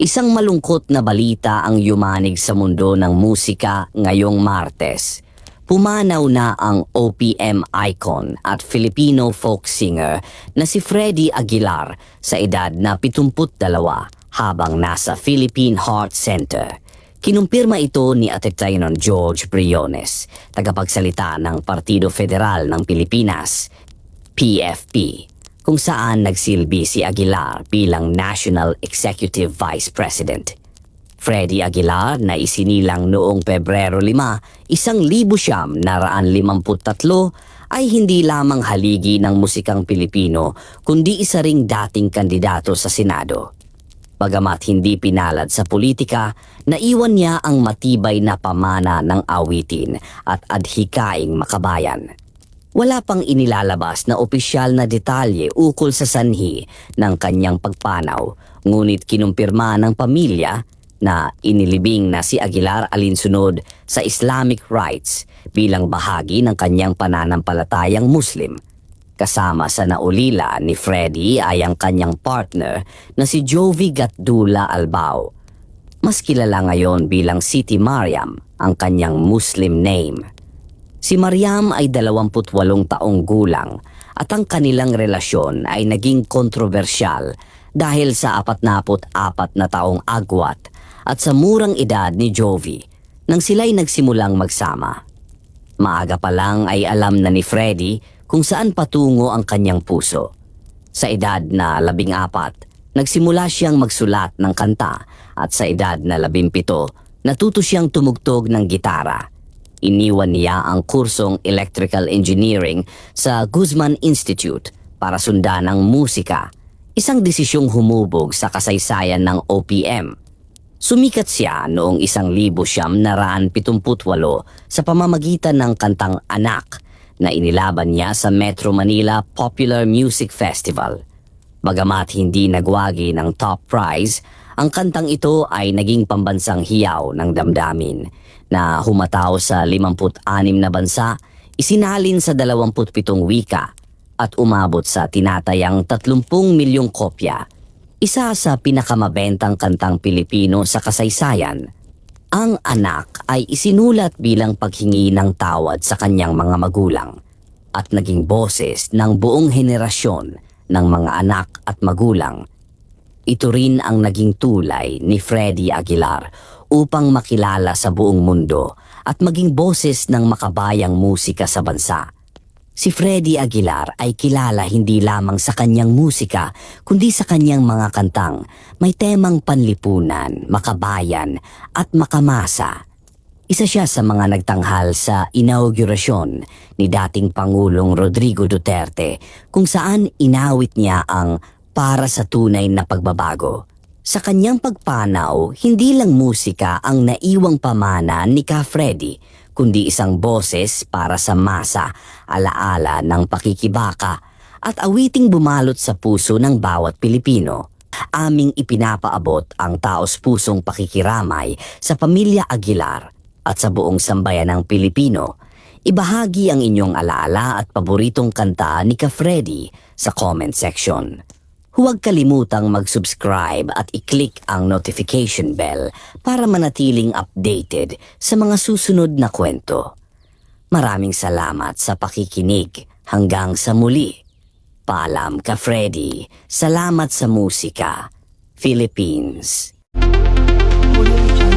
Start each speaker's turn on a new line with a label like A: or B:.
A: Isang malungkot na balita ang yumanig sa mundo ng musika ngayong Martes. Pumanaw na ang OPM icon at Filipino folk singer na si Freddy Aguilar sa edad na 72 habang nasa Philippine Heart Center. Kinumpirma ito ni Ate-Taynon George Briones, tagapagsalita ng Partido Federal ng Pilipinas, PFP, kung saan nagsilbi si Aguilar bilang National Executive Vice President. Freddy Aguilar na isinilang noong Pebrero 5, 1953 ay hindi lamang haligi ng musikang Pilipino kundi isa ring dating kandidato sa Senado. Bagamat hindi pinalad sa politika, naiwan niya ang matibay na pamana ng awitin at adhikaing makabayan. Wala pang inilalabas na opisyal na detalye ukol sa sanhi ng kanyang pagpanaw, ngunit kinumpirma ng pamilya na inilibing na si Aguilar alinsunod sa Islamic rites bilang bahagi ng kanyang pananampalatayang Muslim. Kasama sa naulila ni Freddy ay ang kanyang partner na si Jovi Gatdula Albao. Mas kilala ngayon bilang Siti Mariam, ang kanyang Muslim name. Si Mariam ay 28 taong gulang at ang kanilang relasyon ay naging kontrobersyal dahil sa 44 na taong agwat at sa murang edad ni Jovi nang sila'y nagsimulang magsama. Maaga pa lang ay alam na ni Freddy kung saan patungo ang kanyang puso. Sa edad na 14, nagsimula siyang magsulat ng kanta at sa edad na 17, natuto siyang tumugtog ng gitara. Iniwan niya ang kursong Electrical Engineering sa Guzman Institute para sundan ang musika, isang desisyong humubog sa kasaysayan ng OPM. Sumikat siya noong 1978 sa pamamagitan ng kantang Anak na inilaban niya sa Metro Manila Popular Music Festival. Bagamat hindi nagwagi ng top prize, ang kantang ito ay naging pambansang hiyaw ng damdamin na humataw sa 56 na bansa, isinalin sa 27 wika at umabot sa tinatayang 30 milyong kopya. Isa sa pinakamabentang kantang Pilipino sa kasaysayan. Ang Anak ay isinulat bilang paghingi ng tawad sa kanyang mga magulang at naging boses ng buong henerasyon ng mga anak at magulang. Ito rin ang naging tulay ni Freddy Aguilar upang makilala sa buong mundo at maging boses ng makabayang musika sa bansa. Si Freddy Aguilar ay kilala hindi lamang sa kanyang musika kundi sa kanyang mga kantang may temang panlipunan, makabayan at makamasa. Isa siya sa mga nagtanghal sa inaugurasyon ni dating Pangulong Rodrigo Duterte kung saan inawit niya ang Para sa Tunay na Pagbabago. Sa kanyang pagpanaw, hindi lang musika ang naiwang pamana ni Ka Freddy, kundi isang boses para sa masa, alaala ng pakikibaka at awiting bumalot sa puso ng bawat Pilipino. Aming ipinapaabot ang taos-pusong pakikiramay sa pamilya Aguilar at sa buong sambayan ng Pilipino. Ibahagi ang inyong alaala at paboritong kanta ni Ka Freddy sa comment section. Huwag kalimutang mag-subscribe at i-click ang notification bell para manatiling updated sa mga susunod na kwento. Maraming salamat sa pakikinig. Hanggang sa muli. Paalam Ka Freddy. Salamat sa musika. Philippines.
B: Audio Jungle.